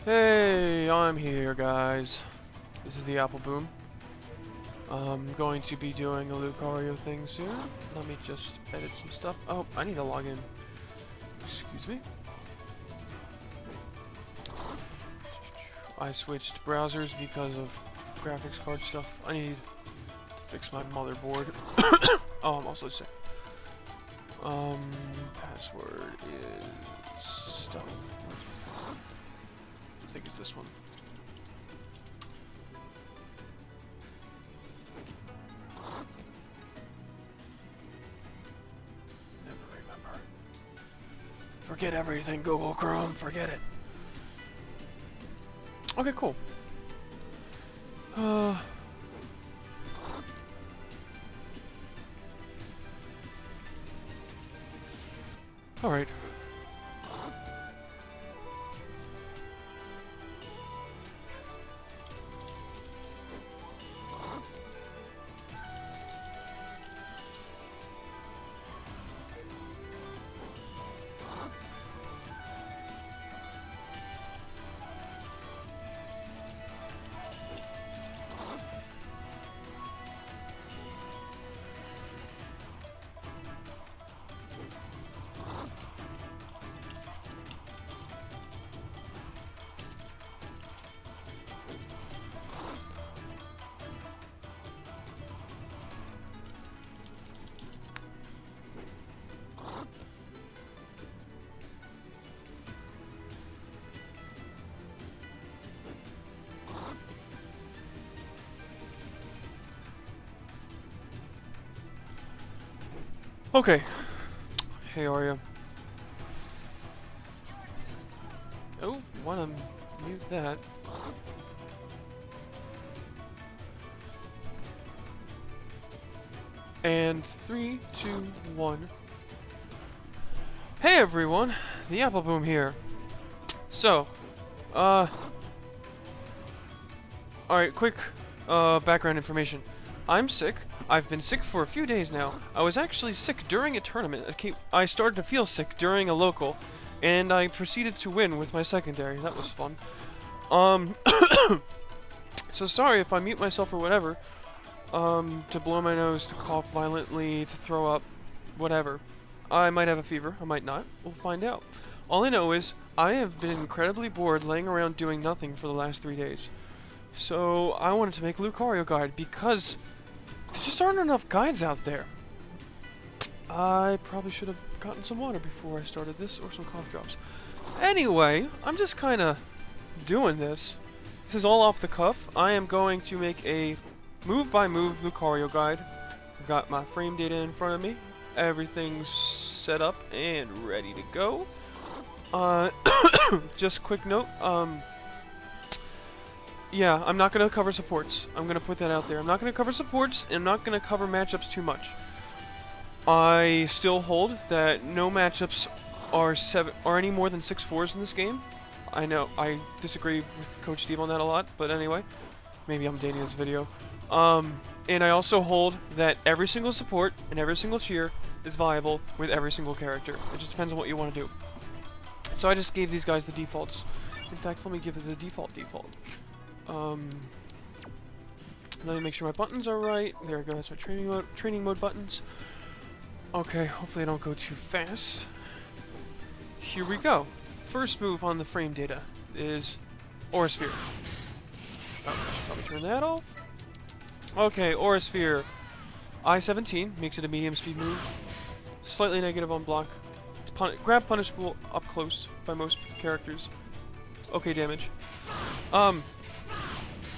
Hey, I'm here, guys. This is the Apple Boom. I'm going to be doing a Lucario thing soon. Let me just edit some stuff. Oh, I need to log in. Excuse me. I switched browsers because of graphics card stuff. I need to fix my motherboard. Oh, I'm also sick. Password is stuff. I think it's this one. Never remember. Forget everything, Google Chrome. Forget it. Okay, cool. Alright. Okay. Hey, Arya. Oh, wanna mute that. And 3, 2, 1. Hey everyone, the Apple Boom here. So, alright, quick background information. I'm sick. I've been sick for a few days now. I was actually sick during a tournament. I started to feel sick during a local, and I proceeded to win with my secondary. That was fun. So sorry if I mute myself or whatever. To blow my nose, to cough violently, to throw up, whatever. I might have a fever, I might not. We'll find out. All I know is, I have been incredibly bored laying around doing nothing for the last 3 days. So, I wanted to make a Lucario guide, because there just aren't enough guides out there. I probably should have gotten some water before I started this, or some cough drops. Anyway, I'm just kinda doing this. This is all off the cuff. I am going to make a move-by-move Lucario guide. I've got my frame data in front of me. Everything's set up and ready to go. Just quick note, yeah, I'm not going to cover supports. I'm going to put that out there. I'm not going to cover supports, and I'm not going to cover matchups too much. I still hold that no matchups are any more than 6-4s in this game. I know, I disagree with Coach Steve on that a lot, but anyway. Maybe I'm dating this video. And I also hold that every single support and every single cheer is viable with every single character. It just depends on what you want to do. So I just gave these guys the defaults. In fact, let me give it the default. Let me make sure my buttons are right. There we go, that's my training mode buttons. Okay, hopefully I don't go too fast. Here we go. First move on the frame data is Aura Sphere. Oh, I should probably turn that off. Okay, Aura Sphere. I-17 makes it a medium speed move. Slightly negative on block. Grab punishable up close by most characters. Okay, damage.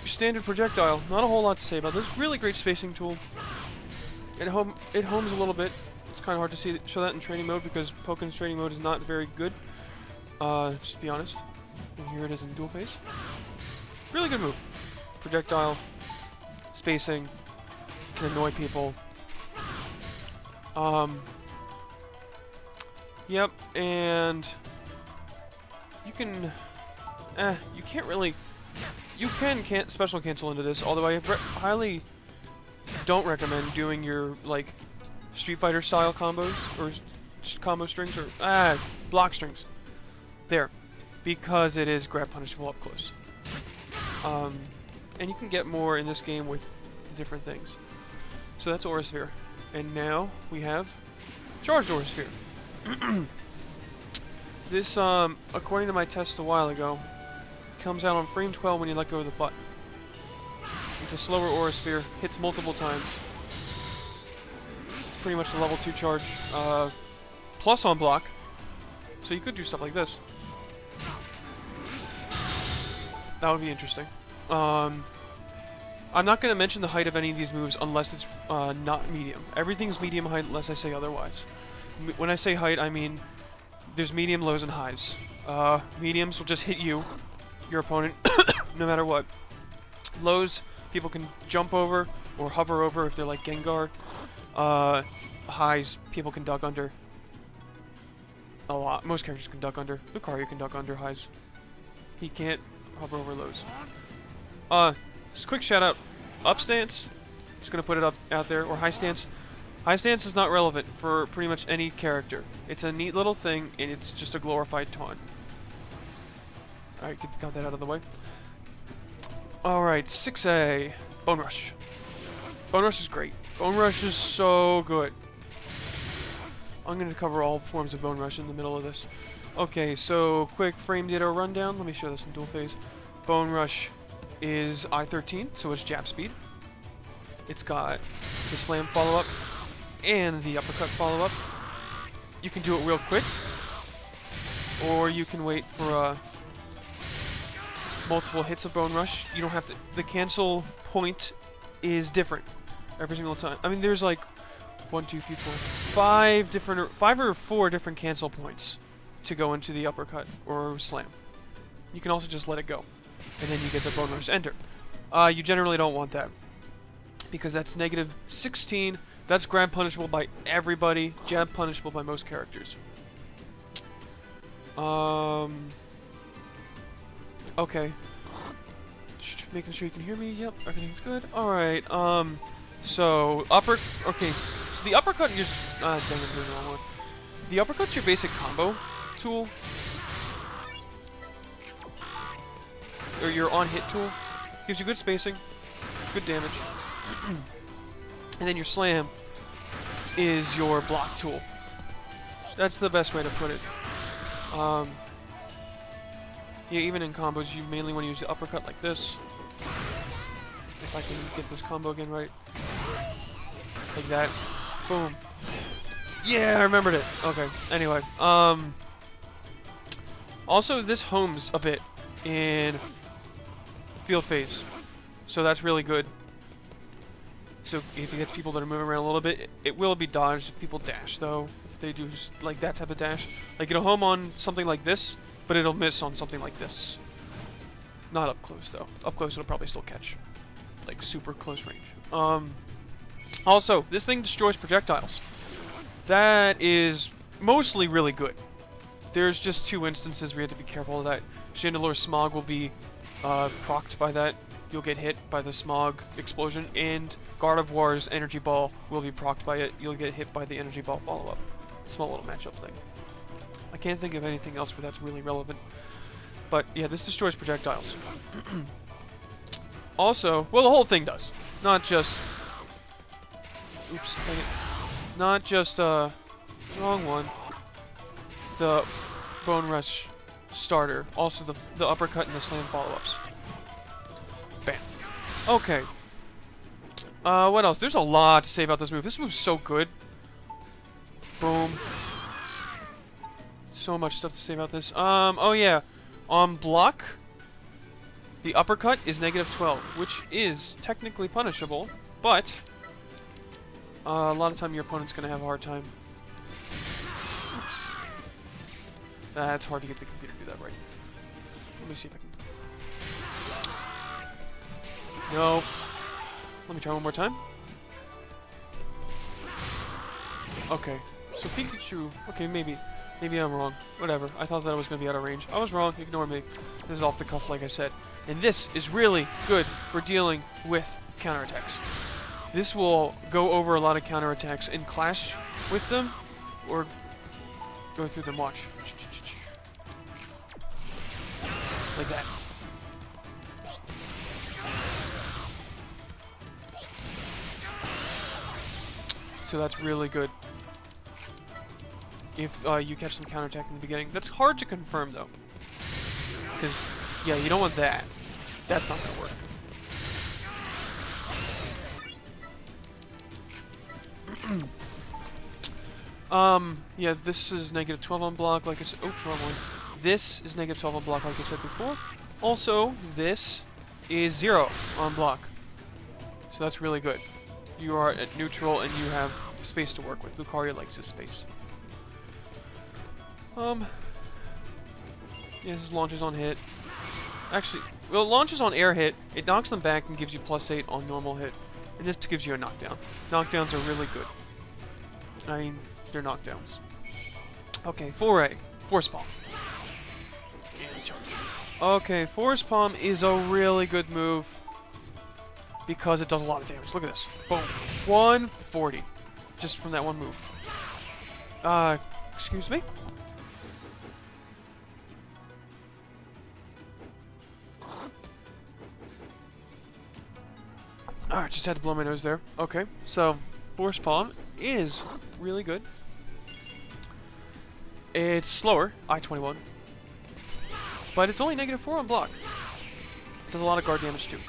Standard projectile. Not a whole lot to say about this. Really great spacing tool. It homes a little bit. It's kind of hard to show that in training mode because Pokemon's training mode is not very good. Just to be honest. And here it is in dual phase. Really good move. Projectile. Spacing. Can annoy people. Yep, and you can, you can't really, you can special cancel into this, although I highly don't recommend doing your, like, Street Fighter style combos, or combo strings, or, block strings. There. because it is grab punishable up close. And you can get more in this game with different things. So that's Aura Sphere. And now we have Charged Aura Sphere. This, according to my test a while ago, comes out on frame 12 when you let go of the button. It's a slower Aura Sphere, hits multiple times. Pretty much the level 2 charge, plus on block. So you could do stuff like this. That would be interesting. I'm not going to mention the height of any of these moves unless it's not medium. Everything's medium height unless I say otherwise. When I say height, I mean there's medium, lows, and highs. Mediums will just hit you, your opponent, no matter what. Lows, people can jump over or hover over if they're like Gengar. Highs, people can duck under. A lot. Most characters can duck under. Lucario can duck under highs. He can't hover over lows. Just a quick shout out. Up stance. Just gonna put it out there. Or high stance. High stance is not relevant for pretty much any character. It's a neat little thing, and it's just a glorified taunt. Alright, got that out of the way. Alright, 6A. Bone Rush. Bone Rush is great. Bone Rush is so good. I'm going to cover all forms of Bone Rush in the middle of this. Okay, so quick frame data rundown. Let me show this in dual phase. Bone Rush is I-13, so it's jab speed. It's got the slam follow-up and the uppercut follow-up. You can do it real quick, or you can wait for multiple hits of Bone Rush. You don't have to. The cancel point is different every single time. I mean, there's like 1, 2, 3, 4, 5 or 4 different cancel points to go into the uppercut or slam. You can also just let it go, and then you get the Bone Rush to enter. You generally don't want that because that's negative 16. That's grab punishable by everybody. Jab punishable by most characters. Okay. Making sure you can hear me. Yep, everything's good. Alright, so, okay, so the uppercut is, dang, I'm doing the wrong one. The uppercut's your basic combo tool. Or your on-hit tool. Gives you good spacing, good damage. And then your slam is your block tool. That's the best way to put it. Yeah, even in combos, you mainly want to use the uppercut like this. If I can get this combo again right. Like that. Boom. Yeah, I remembered it. Okay, anyway. Also, this homes a bit in field phase. So that's really good. So if it gets people that are moving around a little bit, it will be dodged if people dash, though. If they do like that type of dash. Like it'll home on something like this, but it'll miss on something like this. Not up close, though. Up close, it'll probably still catch. Like super close range. Also, this thing destroys projectiles. That is mostly really good. There's just 2 instances where you have to be careful of that. Chandelure Smog will be procced by that. You'll get hit by the Smog explosion, and Gardevoir's Energy Ball will be procced by it. You'll get hit by the Energy Ball follow-up. Small little matchup thing. I can't think of anything else where that's really relevant. But yeah, this destroys projectiles. Also, well, the whole thing does. Not just... Oops, dang it. Not just, wrong one. The Bone Rush starter. Also the uppercut and the slam follow-ups. Bam. Okay. What else? There's a lot to say about this move. This move's so good. Boom. So much stuff to say about this. Oh yeah. On block, the uppercut is negative 12, which is technically punishable, but a lot of time your opponent's going to have a hard time. Oops. That's hard to get the computer to do that right. Let me see if I can... No. Let me try one more time. Okay. So Pikachu... Okay, maybe I'm wrong. Whatever. I thought that it was going to be out of range. I was wrong. Ignore me. This is off the cuff, like I said. And this is really good for dealing with counterattacks. This will go over a lot of counterattacks and clash with them, or go through them. Watch. like that. So that's really good. If you catch some counterattack in the beginning. That's hard to confirm, though. Because, yeah, you don't want that. That's not going to work. Yeah, this is -12 on block, like I said. Oops, wrong one. This is -12 on block, like I said before. Also, this is 0 on block. So that's really good. You are at neutral and you have space to work with. Lucario likes his space. Yeah, this launches on hit. Actually, well, it launches on air hit. It knocks them back and gives you +8 on normal hit. And this gives you a knockdown. Knockdowns are really good. I mean, they're knockdowns. Okay, Foray. Force Palm. Okay, Force Palm is a really good move because it does a lot of damage. Look at this. Boom. 140. Just from that one move. Excuse me? Alright, just had to blow my nose there. Okay, so Force Palm is really good. It's slower, I-21. But it's only -4 on block. Does a lot of guard damage too.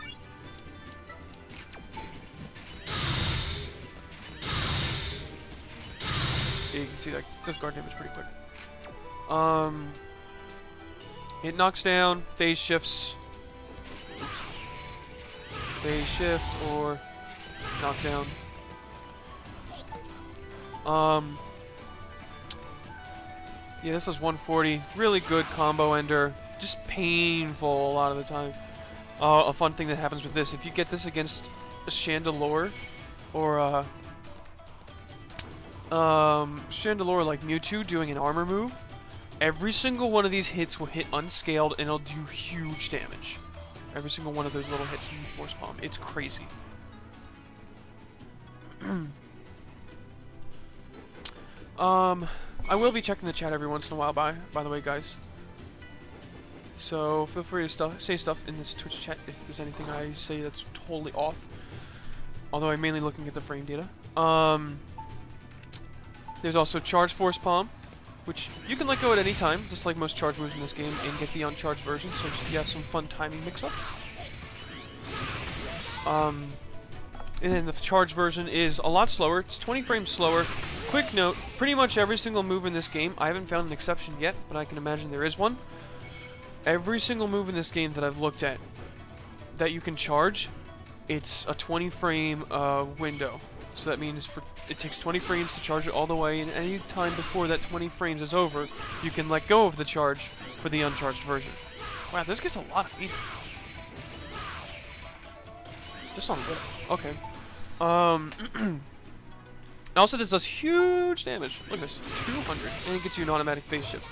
Yeah, you can see that does guard damage pretty quick. It knocks down, phase shifts. Phase shift or knockdown. Yeah, this is 140. Really good combo ender. Just painful a lot of the time. A fun thing that happens with this, if you get this against a Chandelure or Chandelure like Mewtwo doing an armor move, every single one of these hits will hit unscaled and it'll do huge damage. Every single one of those little hits in Force Palm. It's crazy. I will be checking the chat every once in a while, by the way, guys. So feel free to say stuff in this Twitch chat if there's anything I say that's totally off. Although I'm mainly looking at the frame data. There's also Charge Force Palm, which you can let go at any time, just like most charge moves in this game, and get the uncharged version, so you have some fun timing mix-ups. And then the charged version is a lot slower. It's 20 frames slower. Quick note, pretty much every single move in this game, I haven't found an exception yet, but I can imagine there is one. Every single move in this game that I've looked at that you can charge, it's a 20 frame window. So that means it takes 20 frames to charge it all the way, and any time before that 20 frames is over, you can let go of the charge for the uncharged version. Wow, this gets a lot of meat. Just on good. Okay. Also, this does huge damage. Look at this, 200, and it gets you an automatic phase shift.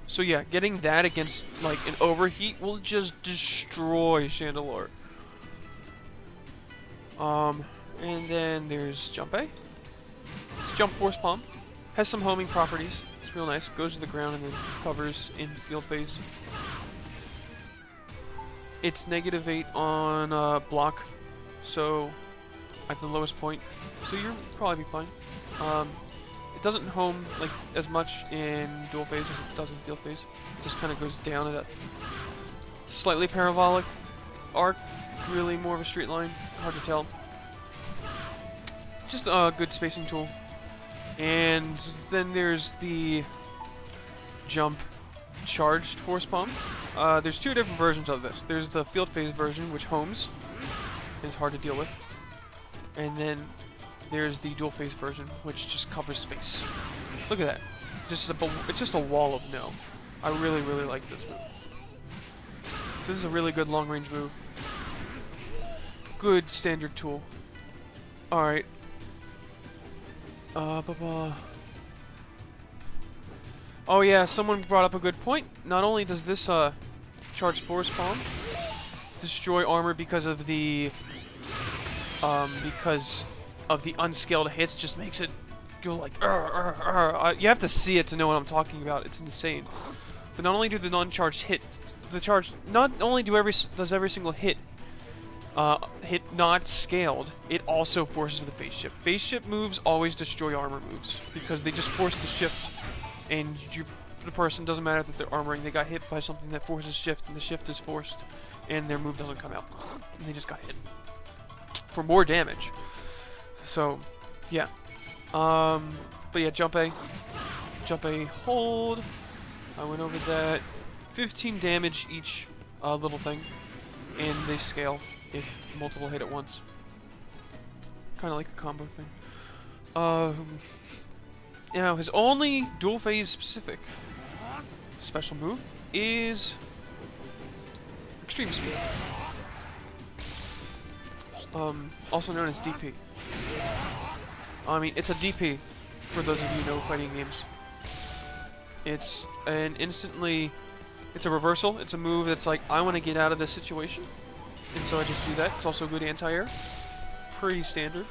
So yeah, getting that against like an overheat will just destroy Chandelure. And then there's Jump A. It's Jump Force Palm. Has some homing properties. It's real nice. Goes to the ground and then covers in field phase. It's -8 on block, so at the lowest point. So you'll probably be fine. It doesn't home like as much in dual phase as it does in field phase. It just kind of goes down at a slightly parabolic arc. Really more of a straight line. Hard to tell. Just a good spacing tool. And then there's the Jump Charged Force Palm. There's two different versions of this. There's the field phase version, which homes. It's hard to deal with. And then there's the dual phase version, which just covers space. Look at that. It's just a wall of no. I really, really like this move. This is a really good long range move. Good standard tool. Alright. Oh yeah, someone brought up a good point. Not only does this charge Force Palm destroy armor because of the unscaled hits, just makes it go like you have to see it to know what I'm talking about. It's insane. But not only do the non-charged hit, the charge not only does every single hit not scaled, it also forces the phase shift. Phase shift moves always destroy armor moves because they just force the shift, and the person, doesn't matter that they're armoring, they got hit by something that forces shift, and the shift is forced, and their move doesn't come out, and they just got hit for more damage. So, yeah. But yeah, jump A, hold. I went over that. 15 damage each little thing, and they scale if multiple hit at once. Kind of like a combo thing. Now, his only dual phase specific special move is Extreme Speed. Also known as DP. I mean, it's a DP, for those of you who know fighting games. It's a reversal. It's a move that's like, I want to get out of this situation, and so I just do that. It's also good anti-air. Pretty standard.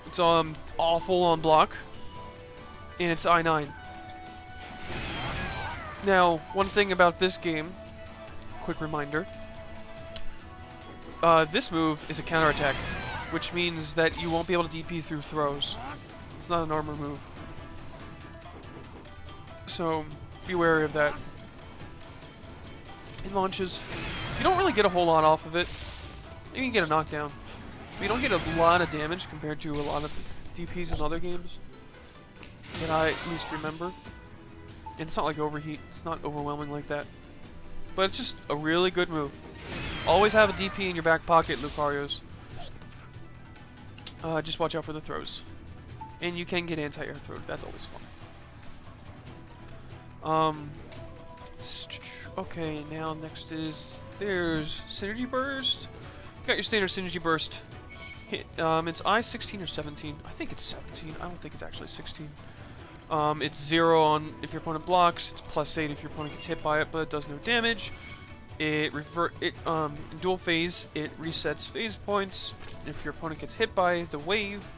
It's awful on block, and it's I-9. Now, one thing about this game, quick reminder, this move is a counterattack, which means that you won't be able to DP through throws. It's not an armor move. So, be wary of that. It launches. You don't really get a whole lot off of it. You can get a knockdown. You don't get a lot of damage compared to a lot of DPs in other games that I at least remember. And it's not like overheat. It's not overwhelming like that. But it's just a really good move. Always have a DP in your back pocket, Lucarios. Just watch out for the throws. And you can get anti-air throw. That's always fun. Okay, now next there's Synergy Burst. You got your standard Synergy Burst. Hit, it's I-16 or 17. I think it's 17. I don't think it's actually 16. It's 0 on if your opponent blocks. It's +8 if your opponent gets hit by it, but it does no damage. In dual phase, it resets phase points. If your opponent gets hit by the wave,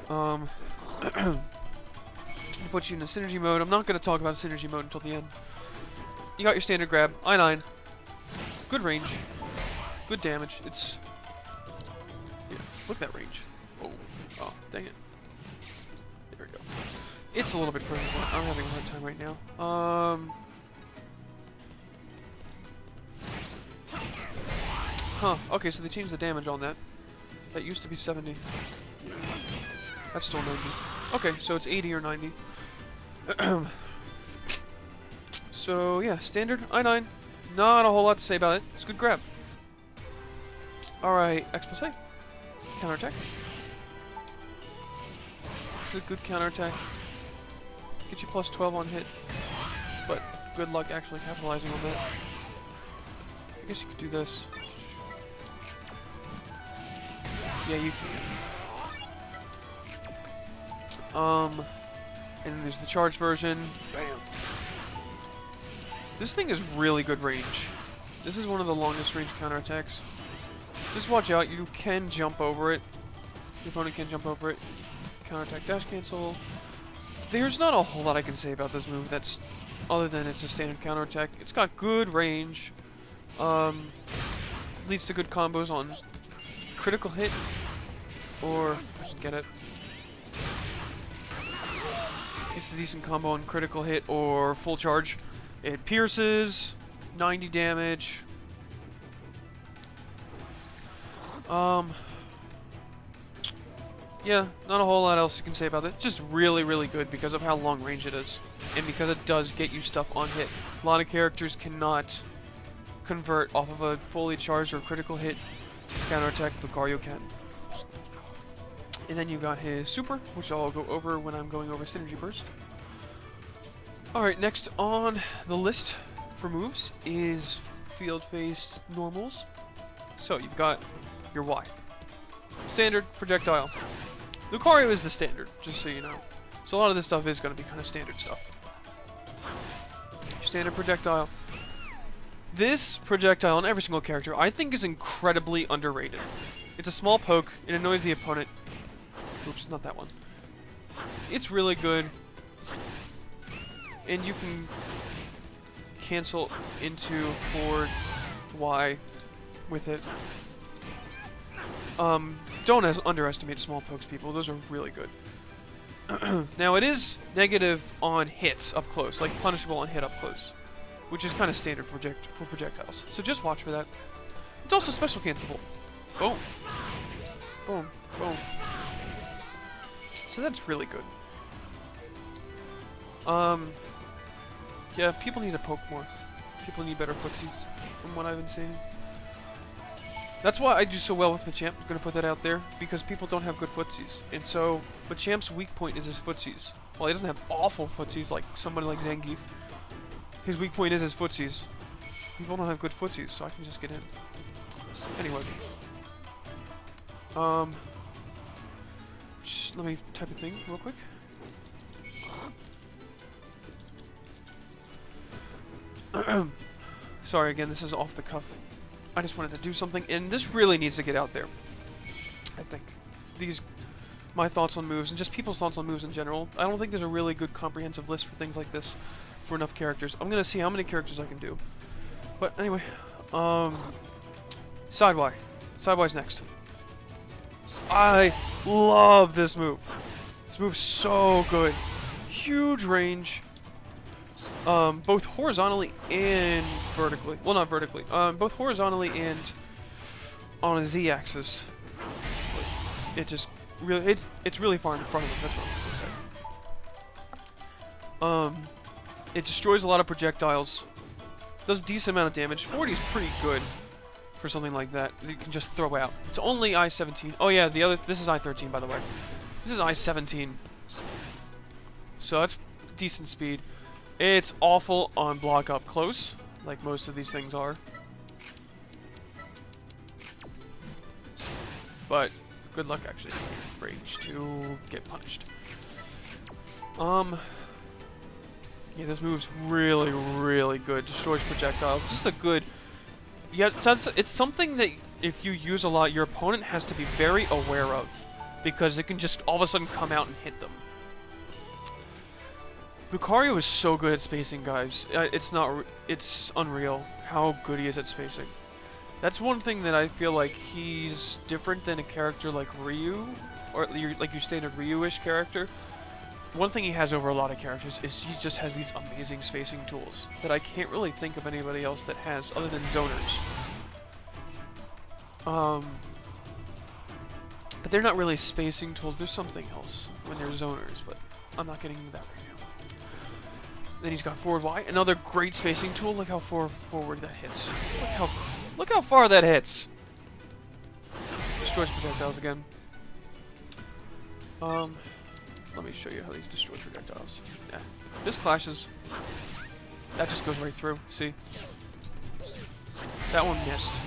it puts you in a synergy mode. I'm not going to talk about synergy mode until the end. You got your standard grab, I-9. Good range. Good damage. It's... yeah, look at that range. Oh, dang it. There we go. It's a little bit further, but I'm having a hard time right now. Huh, okay, so they changed the damage on that. That used to be 70. That's still 90. Okay, so it's 80 or 90. So, yeah, standard, I-9. Not a whole lot to say about it. It's a good grab. Alright, X+A. Counterattack. It's a good counterattack. Get you +12 on hit. But good luck actually capitalizing on that. I guess you could do this. Yeah, you can. And then there's the charged version. Bam. This thing is really good range. This is one of the longest range counterattacks. Just watch out, you can jump over it. Your opponent can jump over it. Counterattack dash cancel. There's not a whole lot I can say about this move that's other than it's a standard counterattack. It's got good range. Leads to good combos on critical hit, or if I can get it. It's a decent combo on critical hit or full charge. It pierces, 90 damage. Yeah, not a whole lot else you can say about it. Just really, really good because of how long range it is. And because it does get you stuff on hit. A lot of characters cannot convert off of a fully charged or critical hit counterattack. Lucario can. And then you got his super, which I'll go over when I'm going over Synergy Burst. Alright, next on the list for moves is Field Phase Normals. So you've got your Y. Standard projectile. Lucario is the standard, just so you know. So a lot of this stuff is going to be kind of standard stuff. Standard projectile. This projectile on every single character I think is incredibly underrated. It's a small poke, it annoys the opponent. Oops, not that one. It's really good. And you can cancel into forward Y with it. Don't underestimate small pokes, people. Those are really good. Now, it is negative on hits up close, like punishable on hit up close, which is kind of standard for projectiles. So just watch for that. It's also special cancelable. Boom. Boom. Boom. So that's really good. Yeah, people need to poke more. People need better footsies, from what I've been seeing. That's why I do so well with Machamp. I'm going to put that out there, because people don't have good footsies. And so, Machamp's weak point is his footsies. While he doesn't have awful footsies like somebody like Zangief, his weak point is his footsies. People don't have good footsies, so I can just get in. Anyway. Let me type a thing real quick. Sorry again, this is off the cuff. I just wanted to do something, and this really needs to get out there. I think. My thoughts on moves, and just people's thoughts on moves in general. I don't think there's a really good comprehensive list for things like this for enough characters. I'm gonna see how many characters I can do. But anyway, Side Y. Side Y's next. I love this move. This move's so good. Huge range. Both horizontally and vertically. Well, not vertically. Both horizontally and on a Z-axis. It just really, it's really far in front of him. That's what I'm gonna say. It destroys a lot of projectiles. Does a decent amount of damage. 40 is pretty good for something like that. You can just throw out. It's only I-17. Oh yeah, this is I-13, by the way. This is I-17. So that's decent speed. It's awful on block up close, like most of these things are. But good luck actually rage to get punished. Yeah, this move's really, really good. Destroys projectiles. Just a good. Yeah, it's something that if you use a lot, your opponent has to be very aware of, because it can just all of a sudden come out and hit them. Lucario is so good at spacing, guys. It's unreal how good he is at spacing. That's one thing that I feel like he's different than a character like Ryu, or like your standard Ryu-ish character. One thing he has over a lot of characters is he just has these amazing spacing tools that I can't really think of anybody else that has, other than zoners. But they're not really spacing tools. There's something else when they're zoners, but I'm not getting into that right now. Then he's got forward Y, another great spacing tool. Look how forward that hits. Look how far that hits. Destroys projectiles again. Let me show you how these destroy projectiles. Yeah, this clashes. That just goes right through. See? That one missed.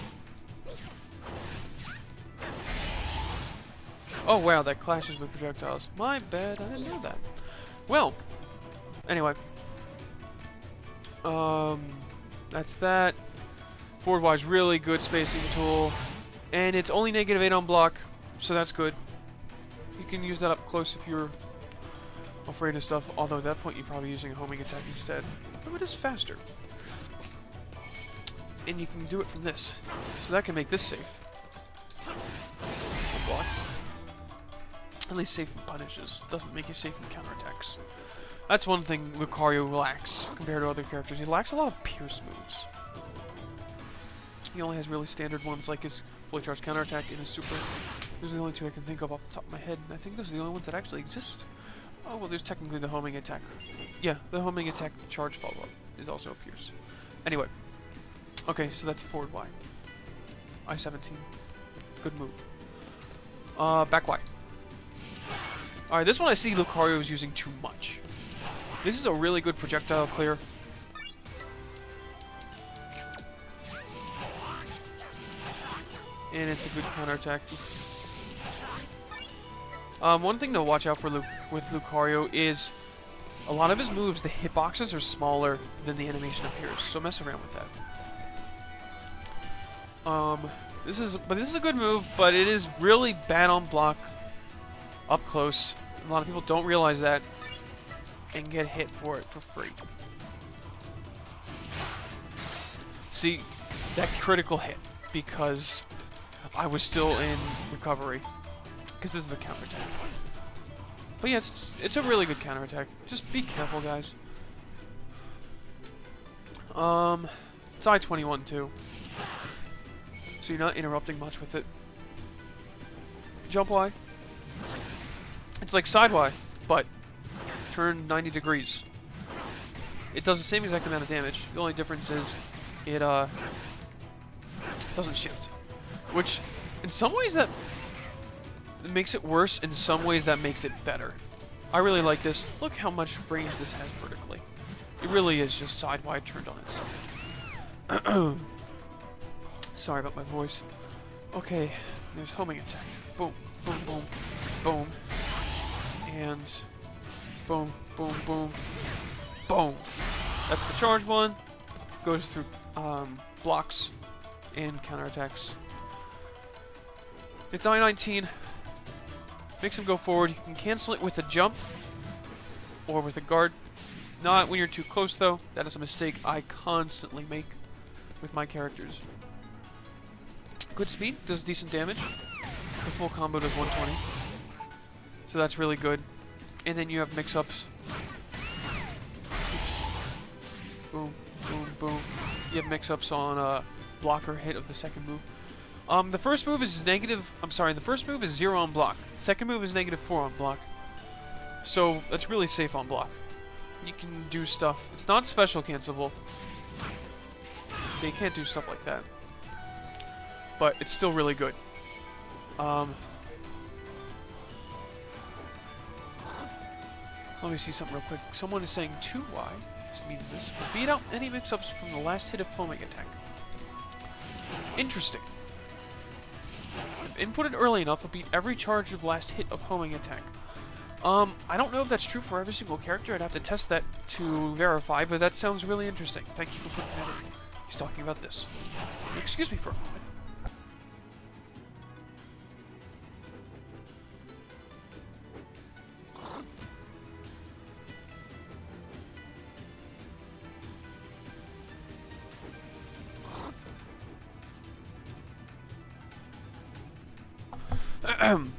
Oh wow, that clashes with projectiles. My bad, I didn't know that. Well, anyway. That's that. Forward Y is really good spacing tool. And it's only -8 on block, so that's good. You can use that up close if you're afraid of stuff, although at that point you're probably using a homing attack instead. But it is faster. And you can do it from this. So that can make this safe. Block. At least safe from punishes. Doesn't make you safe from counterattacks. That's one thing Lucario lacks compared to other characters. He lacks a lot of pierce moves. He only has really standard ones like his fully charged counterattack and his super. Those are the only two I can think of off the top of my head. And I think those are the only ones that actually exist. Oh, well, there's technically the homing attack. Yeah, the homing attack charge follow-up is also a pierce. Anyway. Okay, so that's forward Y. I-17. Good move. Back Y. Alright, this one I see Lucario is using too much. This is a really good projectile clear. And it's a good counterattack. One thing to watch out for with Lucario is a lot of his moves, the hitboxes are smaller than the animation appears, so mess around with that. This is a good move, but it is really bad on block up close. A lot of people don't realize that and get hit for it for free. See, that critical hit because I was still in recovery. Because this is a counterattack. But yeah, it's a really good counterattack. Just be careful, guys. It's I-21 too. So you're not interrupting much with it. Jump Y. It's like side Y, but turn 90 degrees. It does the same exact amount of damage. The only difference is it doesn't shift. Which, in some ways that makes it worse, in some ways that makes it better. I really like this. Look how much range this has vertically. It really is just side Y turned on its side. Sorry about my voice. Okay, there's homing attack. Boom, boom, boom, boom. And boom, boom, boom, boom. That's the charge one. Goes through blocks and counterattacks. It's I-19. Makes him go forward. You can cancel it with a jump or with a guard. Not when you're too close, though. That is a mistake I constantly make with my characters. Good speed. Does decent damage. The full combo does 120. So that's really good. And then you have mix-ups. Boom, boom, boom. You have mix-ups on block or hit of the second move. The first move is negative... I'm sorry, the first move is 0 on block. The second move is negative 4 on block. So, that's really safe on block. You can do stuff... It's not special cancelable. So you can't do stuff like that. But it's still really good. Let me see something real quick. Someone is saying 2Y. This means this. Beat out any mix-ups from the last hit of homing attack. Interesting. If inputted early enough, will beat every charge of last hit of homing attack. I don't know if that's true for every single character. I'd have to test that to verify, but that sounds really interesting. Thank you for putting that in. He's talking about this. Excuse me for a moment.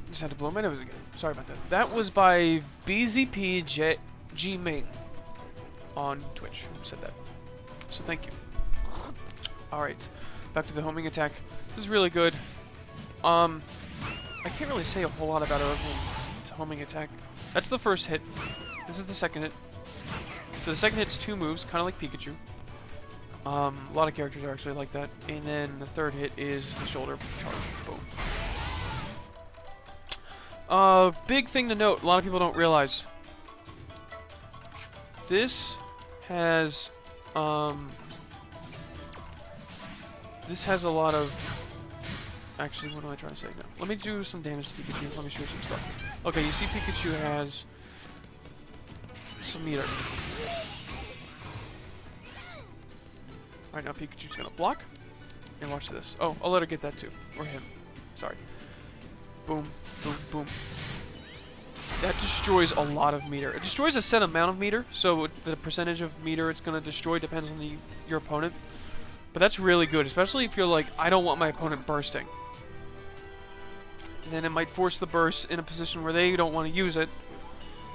Just had to blow my nose again. Sorry about that. That was by BZP G Ming on Twitch. Who said that? So thank you. Alright. Back to the homing attack. This is really good. I can't really say a whole lot about it other than it's a homing attack. That's the first hit. This is the second hit. So the second hit's 2 moves, kind of like Pikachu. A lot of characters are actually like that. And then the third hit is the shoulder charge. Boom. Big thing to note, a lot of people don't realize. This has a lot of... Actually, what am I trying to say now? Let me do some damage to Pikachu. Let me show you some stuff. Okay, you see Pikachu has some meter. Alright, now Pikachu's gonna block. And watch this. Oh, I'll let her get that too. Or him. Sorry. Boom, boom, boom. That destroys a lot of meter. It destroys a set amount of meter, so the percentage of meter it's going to destroy depends on your opponent. But that's really good, especially if you're like, I don't want my opponent bursting. And then it might force the burst in a position where they don't want to use it.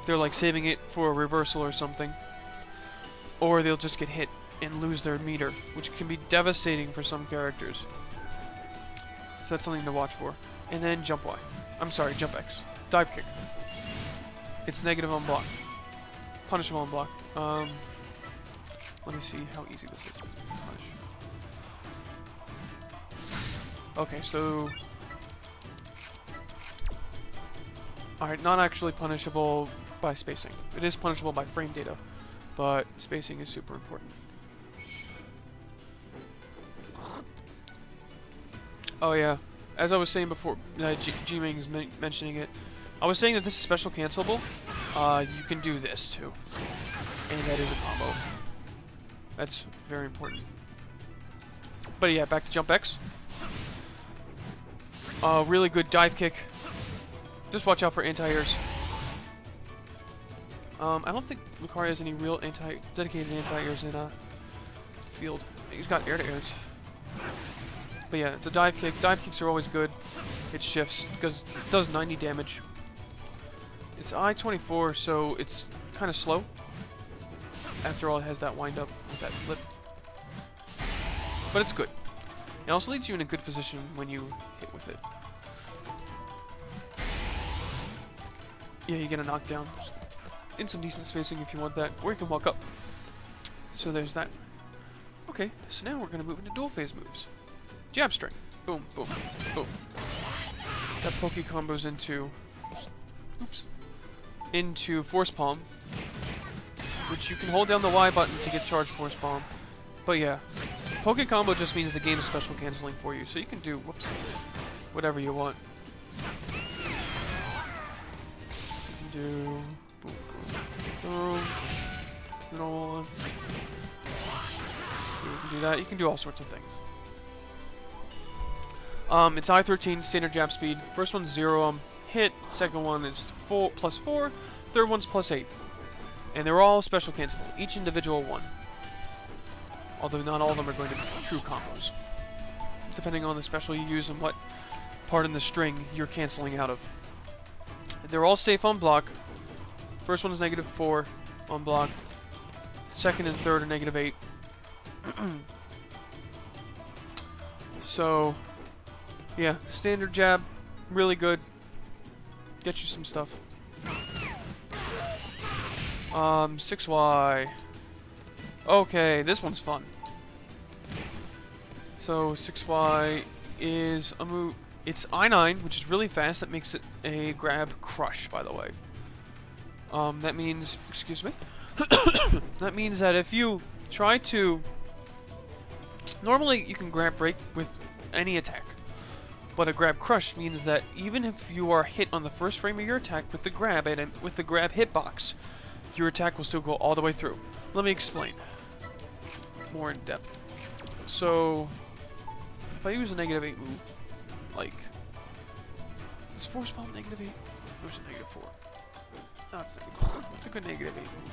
If they're like saving it for a reversal or something. Or they'll just get hit and lose their meter, which can be devastating for some characters. So that's something to watch for. And then jump Y. I'm sorry, jump X. Dive kick. It's negative on block. Punishable on block. Let me see how easy this is to punish. Okay, so... Alright, not actually punishable by spacing. It is punishable by frame data, but spacing is super important. Oh yeah. As I was saying before, G-Ming's mentioning it, I was saying that this is special cancelable. You can do this too. And that is a combo. That's very important. But yeah, back to Jump X. Really good dive kick. Just watch out for anti-airs. I don't think Lucario has any real dedicated anti-airs field. He's got air to airs. But yeah, it's a dive kick. Dive kicks are always good. It shifts because it does 90 damage. It's I-24, so it's kind of slow. After all, it has that wind up with that flip. But it's good. It also leaves you in a good position when you hit with it. Yeah, you get a knockdown. In some decent spacing if you want that. Or you can walk up. So there's that. Okay, so now we're going to move into dual phase moves. Jab string. Boom, boom, boom. That poke combos into... Oops. Into force palm. Which you can hold down the Y button to get charged force palm. But yeah. Poke combo just means the game is special canceling for you. So you can do, whoops, whatever you want. You can do... Boom, boom, boom. It's the normal one. You can do that. You can do all sorts of things. It's I-13, standard jab speed. First one's 0 hit. Second one is +4. Third one's +8. And they're all special cancelable. Each individual one. Although not all of them are going to be true combos. Depending on the special you use and what part in the string you're canceling out of. They're all safe on block. First one is -4 on block. Second and third are -8. So, yeah, standard jab, really good. Get you some stuff. 6Y. Okay, this one's fun. So 6Y is a move. It's I-9, which is really fast. That makes it a grab crush, by the way. That means, excuse me. That means that if you try to, normally you can grab break with any attack. But a grab crush means that even if you are hit on the first frame of your attack with the grab and with the grab hitbox, your attack will still go all the way through. Let me explain more in depth. So, if I use a -8 move, like, is force palm -8? Or is it -4? No, it's -4. It's a good -8 move.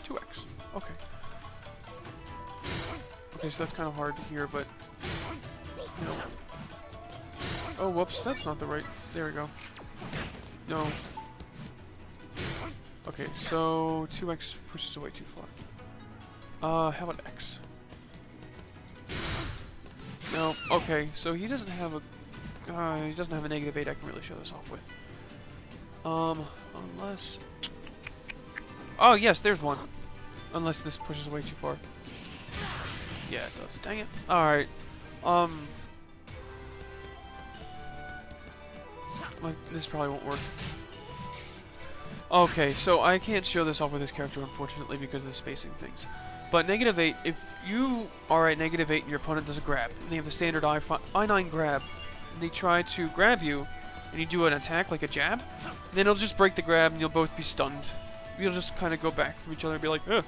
2x. Okay. Okay, so that's kind of hard here, but you know. Oh, whoops, that's not the right. There we go. No. Okay, so 2x pushes away too far. How about x? No. Okay, so he doesn't have a -8 I can really show this off with. Unless. Oh yes, there's one. Unless this pushes away too far. Yeah, it does. Dang it. All right. This probably won't work. Okay, so I can't show this off with this character, unfortunately, because of the spacing things. But -8, if you are at -8 and your opponent does a grab, and they have the standard I-9 grab, and they try to grab you, and you do an attack like a jab, then it'll just break the grab and you'll both be stunned. You'll just kind of go back from each other and be like, ugh.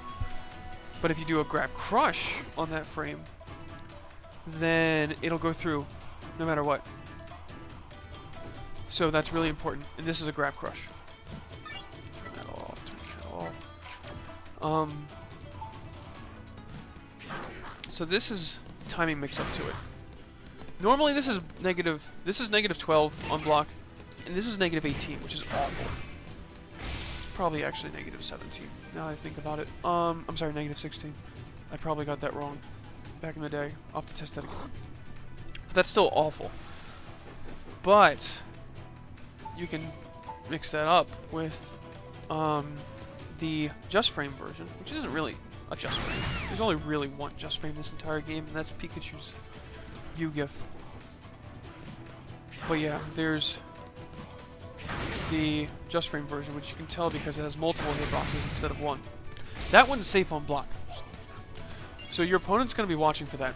But if you do a grab crush on that frame, then it'll go through no matter what. So that's really important, and this is a grab crush. Turn that off, turn that off. So this is timing mix up to it. Normally this is -12 on block, and this is -18, which is awful. It's probably actually -17, now that I think about it. I'm sorry, -16. I probably got that wrong back in the day. I'll have to test that again. But that's still awful. But you can mix that up with the just frame version, which isn't really a just frame. There's only really one just frame this entire game, and that's Pikachu's U-GIF. But yeah, there's the just frame version, which you can tell because it has multiple hitboxes instead of one. That one's safe on block. So your opponent's going to be watching for that.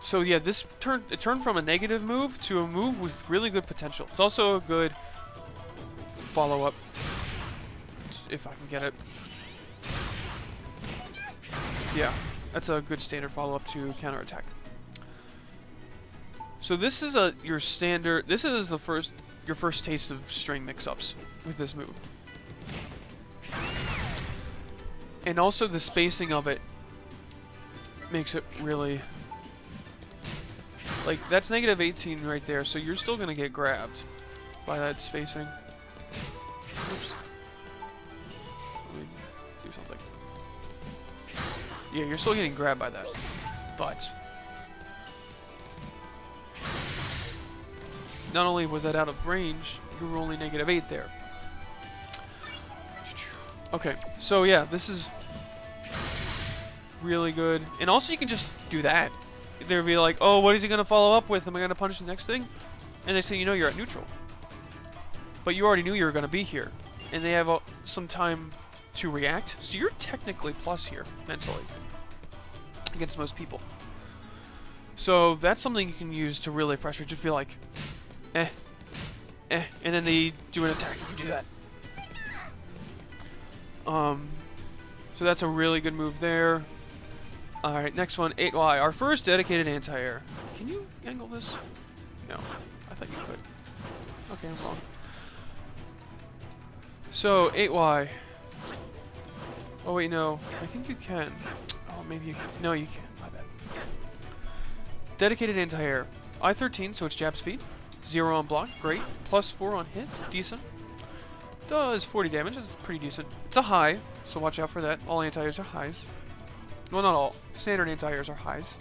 So yeah, it turned from a negative move to a move with really good potential. It's also a good follow-up, if I can get it. Yeah, that's a good standard follow-up to counterattack. So this is your your first taste of string mix-ups with this move. And also the spacing of it makes it really... Like, that's negative 18 right there, so you're still going to get grabbed by that spacing. Oops. Let me do something. Yeah, you're still getting grabbed by that. But... not only was that out of range, you were only negative 8 there. Okay, so yeah, this is really good. And also you can just do that. They'll be like, oh, what is he going to follow up with? Am I going to punish the next thing? And they say, you know, you're at neutral. But you already knew you were going to be here. And they have some time to react. So you're technically plus here, mentally. Against most people. So that's something you can use to really pressure. Just be like, and then they do an attack. You do that. So that's a really good move there. Alright, next one, 8Y. Our first dedicated anti-air. Can you angle this? No. I thought you could. Okay, I'm wrong. So, 8Y. Oh wait, no. I think you can. Oh, maybe you can. No, you can't. My bad. Dedicated anti-air. I-13, so it's jab speed. 0 on block. Great. Plus 4 on hit. Decent. Does 40 damage. That's pretty decent. It's a high, so watch out for that. All anti-airs are highs. Well, not all. Standard anti-airs are highs.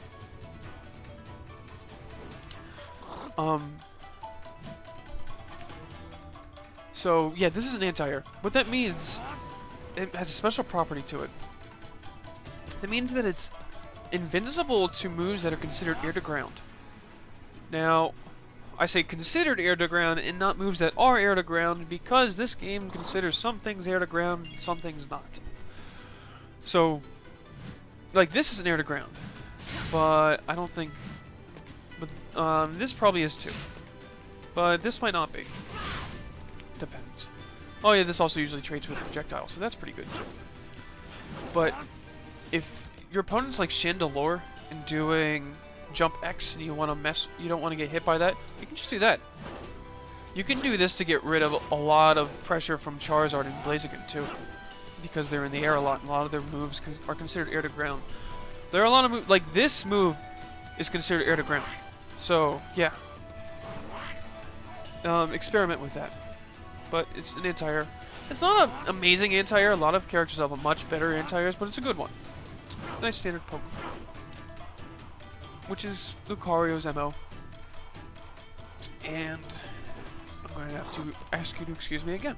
So, yeah, this is an anti-air. What that means, it has a special property to it. That means that it's invincible to moves that are considered air to ground. Now, I say considered air to ground and not moves that are air to ground because this game considers some things air to ground and some things not. So, like, this is an air to ground, but I don't think... But, this probably is too. But this might not be. Depends. Oh yeah, this also usually trades with projectiles, so that's pretty good too. But, if your opponent's like Chandelure and doing jump X and you want to you don't want to get hit by that, you can just do that. You can do this to get rid of a lot of pressure from Charizard and Blaziken too. Because they're in the air a lot, and a lot of their moves are considered air to ground. There are a lot of moves, like this move is considered air to ground. So, yeah. Experiment with that. But it's an anti-air. It's not an amazing anti-air. A lot of characters have a much better anti-airs, but it's a good one. It's a nice standard poke. Which is Lucario's MO. And I'm going to have to ask you to excuse me again.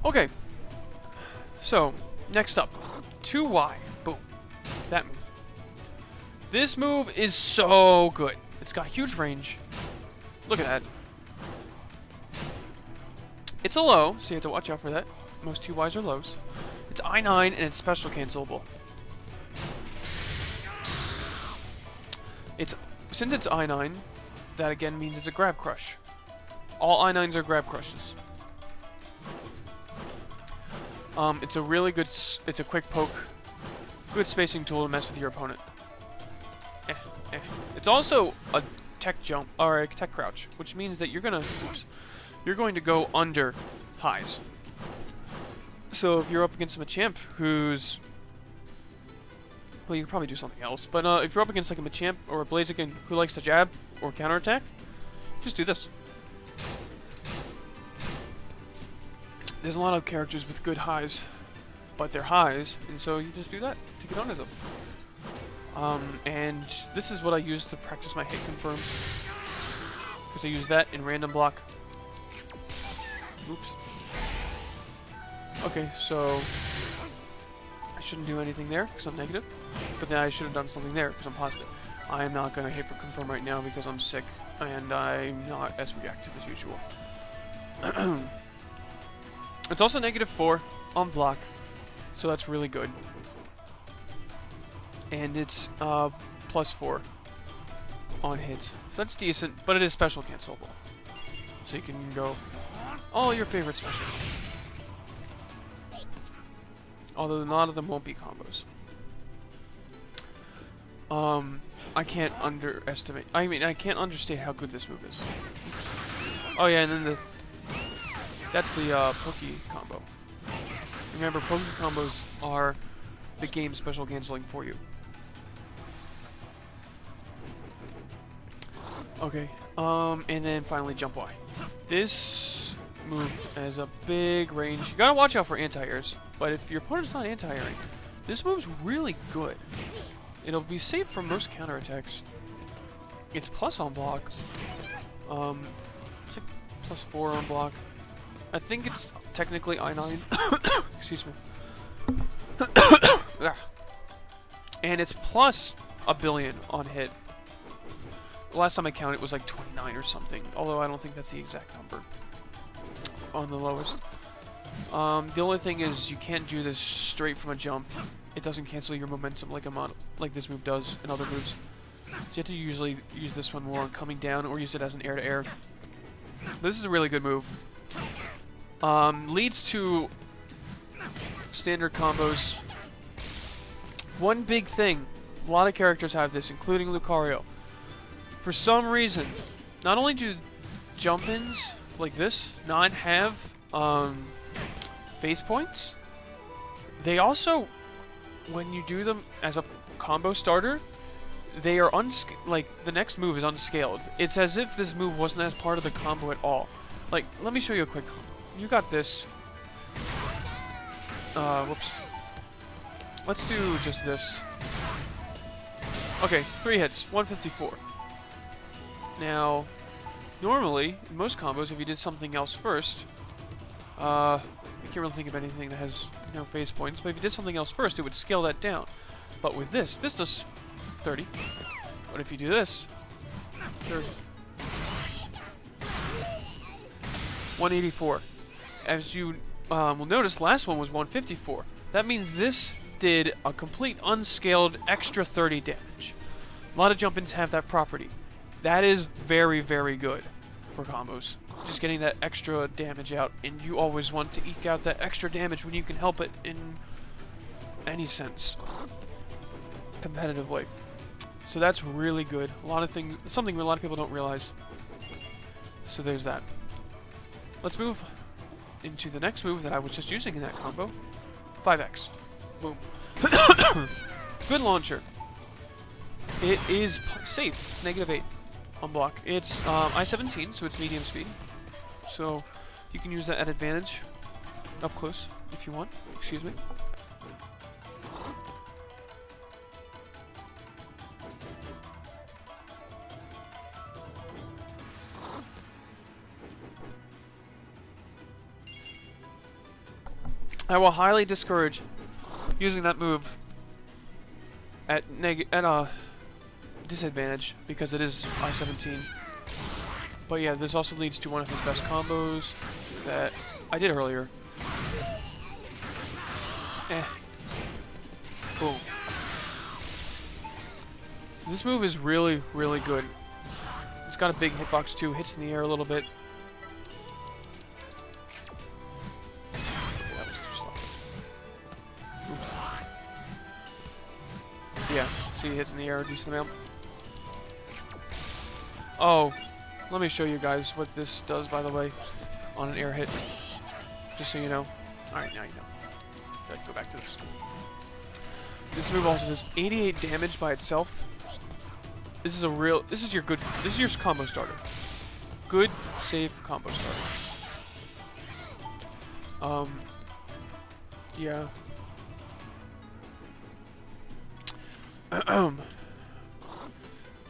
Okay, so, next up, 2Y, boom, that move. This move is so good. It's got huge range. Look at that. It's a low, so you have to watch out for that. Most 2Ys are lows. It's I-9 and it's special cancelable. Since it's I-9, that again means it's a grab crush. All I-9s are grab crushes. It's a really good, it's a quick poke, good spacing tool to mess with your opponent. It's also a tech jump, or a tech crouch, which means that you're going to go under highs. So if you're up against a Machamp who's, well, you could probably do something else, but if you're up against like a Machamp or a Blaziken who likes to jab or counterattack, just do this. There's a lot of characters with good highs, but they're highs, and so you just do that to get under them. And this is what I use to practice my hit confirms. Because I use that in random block. Oops. Okay, so I shouldn't do anything there because I'm negative, but then I should have done something there because I'm positive. I am not going to hit for confirm right now because I'm sick, and I'm not as reactive as usual. It's also -4 on block, so that's really good. and it's +4 on hits. So that's decent, but it is special cancelable. So you can go all your favorite specials. Although a lot of them won't be combos. I can't underestimate. I mean, I can't understate how good this move is. Oh yeah, and then that's the Poke combo. Remember, Poke combos are the game special canceling for you. Okay, and then finally Jump Y. This move has a big range. You gotta watch out for anti-airs, but if your opponent's not anti-airing, this move's really good. It'll be safe from most counterattacks. It's plus on block. It's like +4 on block. I think it's technically I9. Excuse me. And it's plus a billion on hit. Last time I counted, it was like 29 or something. Although I don't think that's the exact number on the lowest. The only thing is you can't do this straight from a jump. It doesn't cancel your momentum like this move does in other moves. So you have to usually use this one more on coming down or use it as an air-to-air. This is a really good move. Leads to standard combos. One big thing, a lot of characters have this, including Lucario. For some reason, not only do jump-ins like this not have phase points, they also, when you do them as a combo starter, they are like the next move is unscaled. It's as if this move wasn't as part of the combo at all. Like, let me show you a quick combo. You got this. Whoops. Let's do just this. Okay, 3 hits, 154. Now, normally, in most combos, if you did something else first, I can't really think of anything that has no phase points, but if you did something else first, it would scale that down. But with this does 30. But if you do this, 30. 184. As you will notice, last one was 154. That means this did a complete unscaled extra 30 damage. A lot of jump-ins have that property. That is very, very good for combos. Just getting that extra damage out, and you always want to eke out that extra damage when you can help it in any sense, competitively. So that's really good. Something a lot of people don't realize. So there's that. Let's move into the next move that I was just using in that combo. 5x. Boom. Good launcher. It is safe. It's -8 on block. It's I-17, so it's medium speed. So you can use that at advantage up close if you want. Excuse me. I will highly discourage using that move at disadvantage because it is I-17. But yeah, this also leads to one of his best combos that I did earlier. Boom. This move is really, really good. It's got a big hitbox too, hits in the air a little bit. That was too slow. Oops. Yeah, see, hits in the air a decent amount. Oh, let me show you guys what this does, by the way, on an air hit. Just so you know. Alright, now you know. So I can go back to this. This move also does 88 damage by itself. This is your combo starter. Good, safe combo starter. Yeah.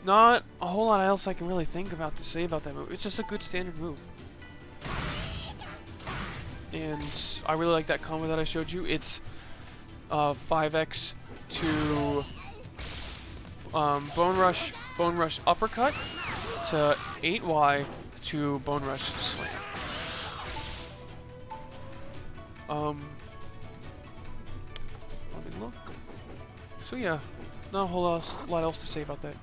Not a whole lot else I can really think about to say about that move. It's just a good standard move. And I really like that combo that I showed you. It's 5x to Bone Rush uppercut to 8y to Bone Rush slam. Let me look. So yeah, Not a whole lot else to say about that.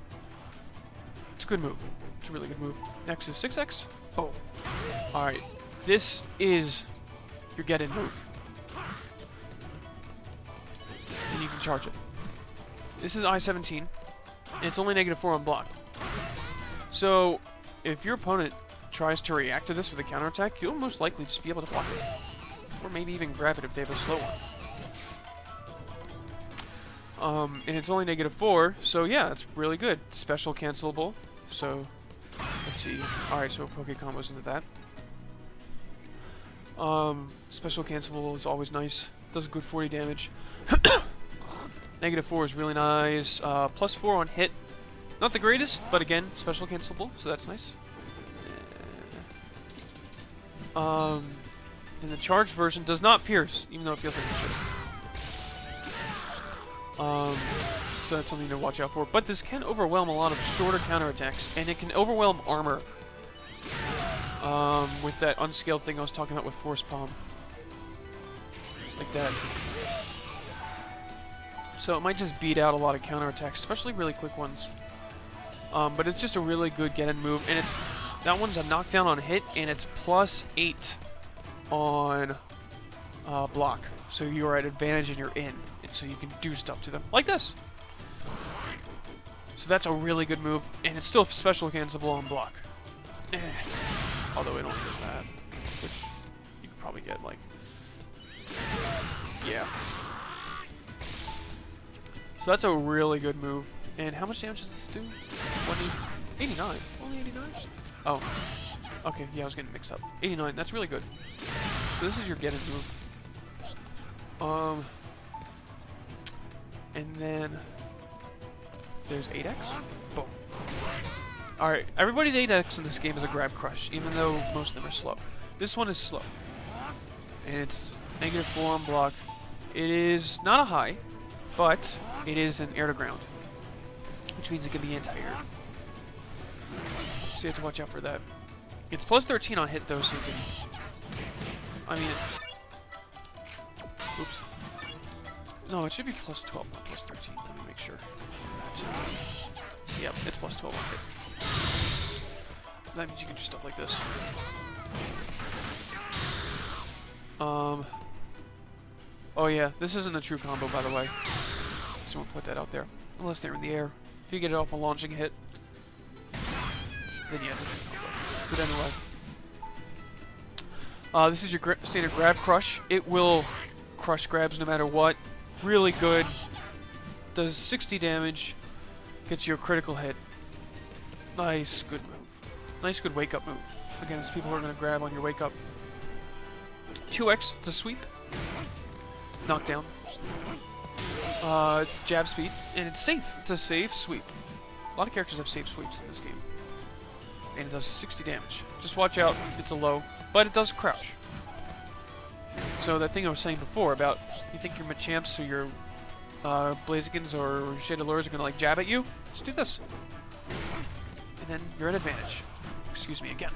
It's a good move. It's a really good move. Next is 6x. Boom. Alright. This is your get-in move. And you can charge it. This is I-17. And it's only -4 on block. So, if your opponent tries to react to this with a counterattack, you'll most likely just be able to block it. Or maybe even grab it if they have a slow one. And it's only -4, so yeah, it's really good. Special cancelable. So, let's see. Alright, so Poke combos into that. Special cancelable is always nice. Does a good 40 damage. -4 is really nice. +4 on hit. Not the greatest, but again, special cancelable, so that's nice. Then the charged version does not pierce, even though it feels like it should. So that's something to watch out for. But this can overwhelm a lot of shorter counterattacks, and it can overwhelm armor. With that unscaled thing I was talking about with Force Palm. Like that. So it might just beat out a lot of counterattacks, especially really quick ones. But it's just a really good get-in move, and that one's a knockdown on hit, and it's +8 on block. So you are at advantage and you're in, and so you can do stuff to them, like this. So that's a really good move, and it's still special cancelable on block. Although it only does that, which you could probably get, like, yeah. So that's a really good move. And how much damage does this do? 89. Only 89? Oh. Okay, yeah, I was getting mixed up. 89, that's really good. So this is your get-in move. And then there's 8x. Boom. Alright, everybody's 8x in this game is a grab crush, even though most of them are slow. This one is slow. And it's -4 on block. It is not a high, but it is an air to ground, which means it can be anti-air. So you have to watch out for that. It's +13 on hit though, so you can... I mean... Oops. No, it should be +12, not +13. Let me make sure. Yep, it's +12 on hit. That means you can do stuff like this. Oh yeah, this isn't a true combo, by the way. So we'll put that out there. Unless they're in the air. If you get it off a launching hit, then yeah, it's a true combo. But anyway. This is your standard grab crush. It will crush grabs no matter what. Really good. Does 60 damage. Gets you a critical hit. Nice, good move. Nice, good wake-up move. Against people who are going to grab on your wake-up. 2x to sweep. Knockdown. It's jab speed, and it's safe. It's a safe sweep. A lot of characters have safe sweeps in this game. And it does 60 damage. Just watch out, it's a low, but it does crouch. So that thing I was saying before about you think your Machamps or your Blazikins or Shaded Lures are going to like jab at you, just do this. And then you're at advantage. Excuse me again.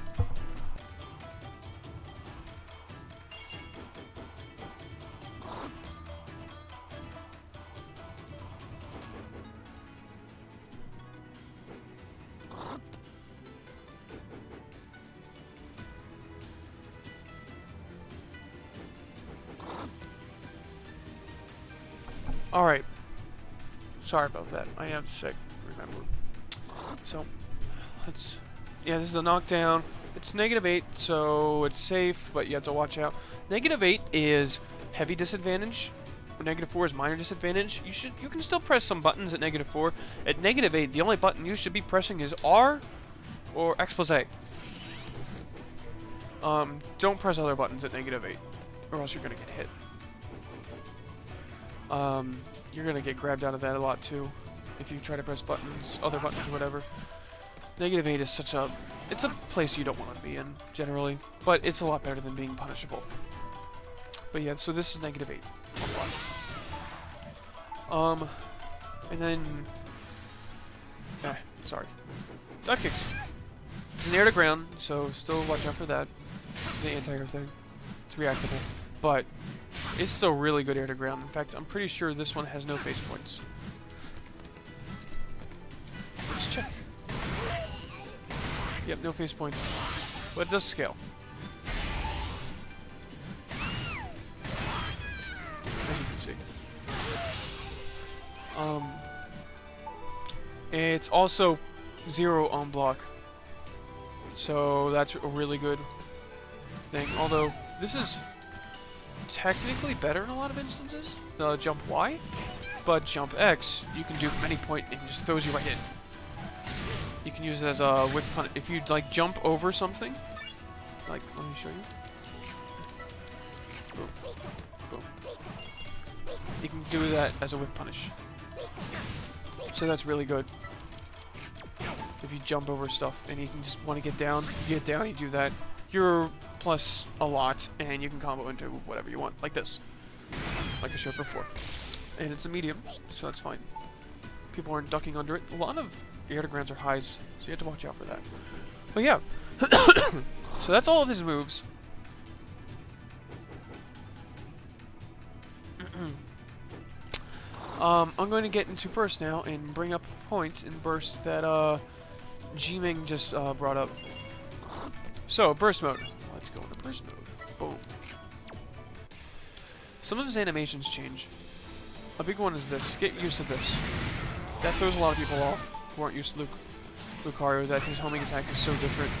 Alright. Sorry about that. I am sick, remember. So, let's... Yeah, this is a knockdown. It's -8, so it's safe, but you have to watch out. -8 is heavy disadvantage. -4 is minor disadvantage. You can still press some buttons at -4. At -8, the only button you should be pressing is R or X+A. Don't press other buttons at -8, or else you're gonna get hit. You're gonna get grabbed out of that a lot too, if you try to press buttons, other buttons, or whatever. -8 is such a... It's a place you don't want to be in, generally. But it's a lot better than being punishable. But yeah, so this is -8. And then... sorry. Duck kicks. It's an air to ground, so still watch out for that. The anti-air thing. It's reactable. But it's still really good air to ground. In fact, I'm pretty sure this one has no face points. Yep, no phase points. But it does scale. As you can see. It's also 0 on block. So that's a really good thing. Although, this is technically better in a lot of instances, the jump Y. But jump X, you can do from any point and it just throws you right in. You can use it as a whiff punish. If you like jump over something, like let me show you. Boom, boom. You can do that as a whiff punish. So that's really good. If you jump over stuff and you can just want to get down, you do that. You're plus a lot, and you can combo into whatever you want, like this, like I showed before. And it's a medium, so that's fine. People aren't ducking under it. A lot of air to grounds are highs, so you have to watch out for that. But yeah, so that's all of his moves. I'm going to get into burst now and bring up a point in burst that G-Ming just brought up. So, burst mode. Let's go into burst mode. Boom. Some of his animations change. A big one is this. Get used to this. That throws a lot of people off who aren't used to Lucario, that his homing attack is so different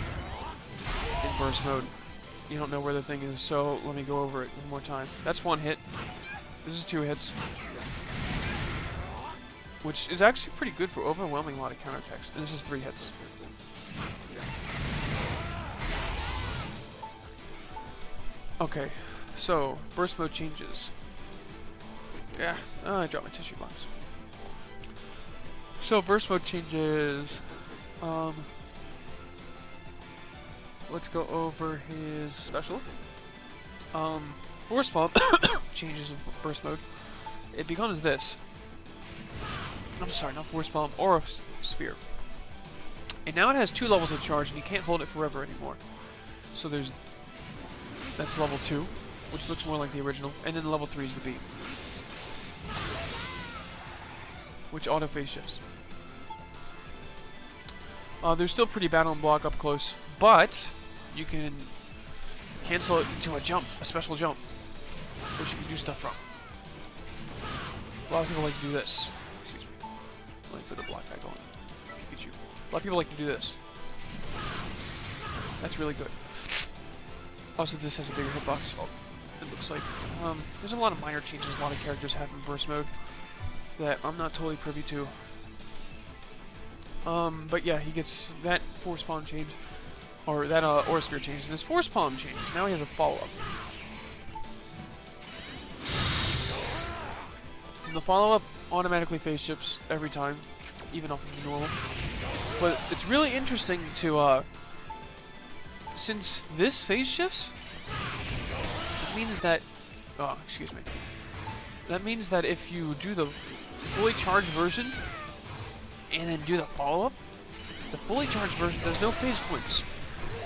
in burst mode. You don't know where the thing is, so let me go over it one more time. That's 1 hit. This is 2 hits. Which is actually pretty good for overwhelming a lot of counterattacks. And this is 3 hits. Okay, so burst mode changes. Yeah, I dropped my tissue box. So burst mode changes. Let's go over his specials. Force Palm changes in burst mode. It becomes this. I'm sorry, not Force Palm, Aura Sphere. And now it has 2 levels of charge, and you can't hold it forever anymore. So that's level 2, which looks more like the original, and then level 3 is the beam, which auto phase shifts. There's still pretty bad on block up close, but you can cancel it into a jump, a special jump, which you can do stuff from. A lot of people like to do this. Excuse me. Let me put the block back on. Pikachu. A lot of people like to do this. That's really good. Also, this has a bigger hitbox. Oh, it looks like. There's a lot of minor changes a lot of characters have in burst mode that I'm not totally privy to. But yeah, he gets that Force Palm change, or that Aura Sphere change, and his Force Palm changes. Now he has a follow-up. And the follow-up automatically phase shifts every time, even off of the normal. But it's really interesting to, since this phase shifts, it means that, oh, excuse me. That means that if you do the fully charged version, and then do the follow-up, the fully charged version does no phase points,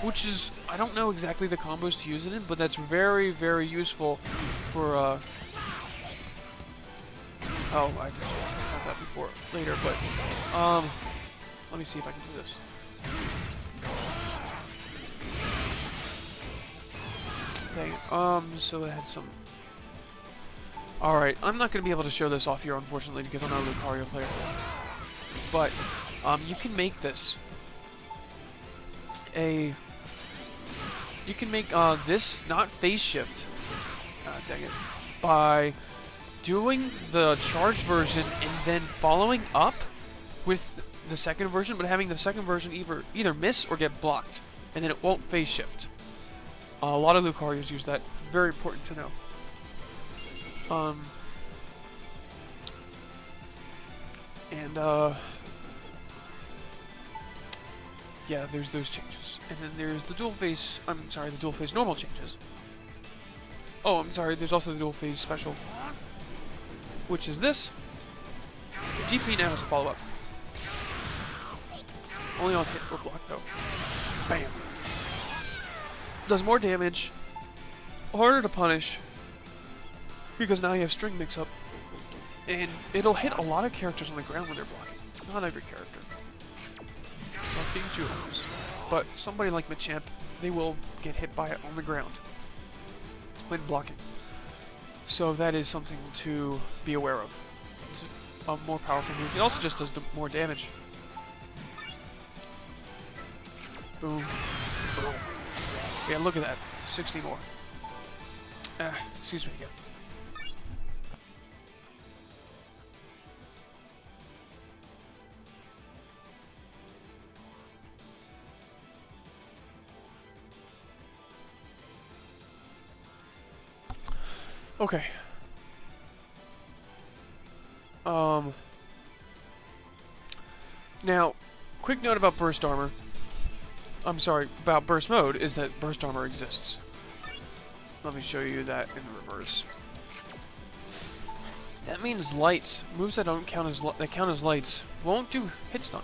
which is, I don't know exactly the combos to use it in, but that's very, very useful for, oh, I touched about that before, later, but, let me see if I can do this. Dang it, so I had some... Alright, I'm not going to be able to show this off here, unfortunately, because I'm not a Lucario player. But, you can make this you can make, this not phase shift, dang it, by doing the charged version and then following up with the second version, but having the second version either miss or get blocked, and then it won't phase shift. A lot of Lucarios use that. Very important to know. Yeah, there's those changes. And then there's the dual phase, the dual phase normal changes. Oh, I'm sorry, there's also the dual phase special, which is this. GP now has a follow-up. Only on hit or block, though. Bam. Does more damage, harder to punish, because now you have string mix-up, and it'll hit a lot of characters on the ground when they're blocking. Not every character. Not Pikachu on this. but somebody like Machamp, they will get hit by it on the ground when blocking. So that is something to be aware of. It's a more powerful move. It also just does more damage. Boom. Boom. Yeah, look at that. 60 more. Excuse me again. Okay. Now, quick note about burst armor. I'm sorry, about burst mode, is that burst armor exists. Let me show you that in reverse. That means lights, moves that don't count as lights, won't do hit stun,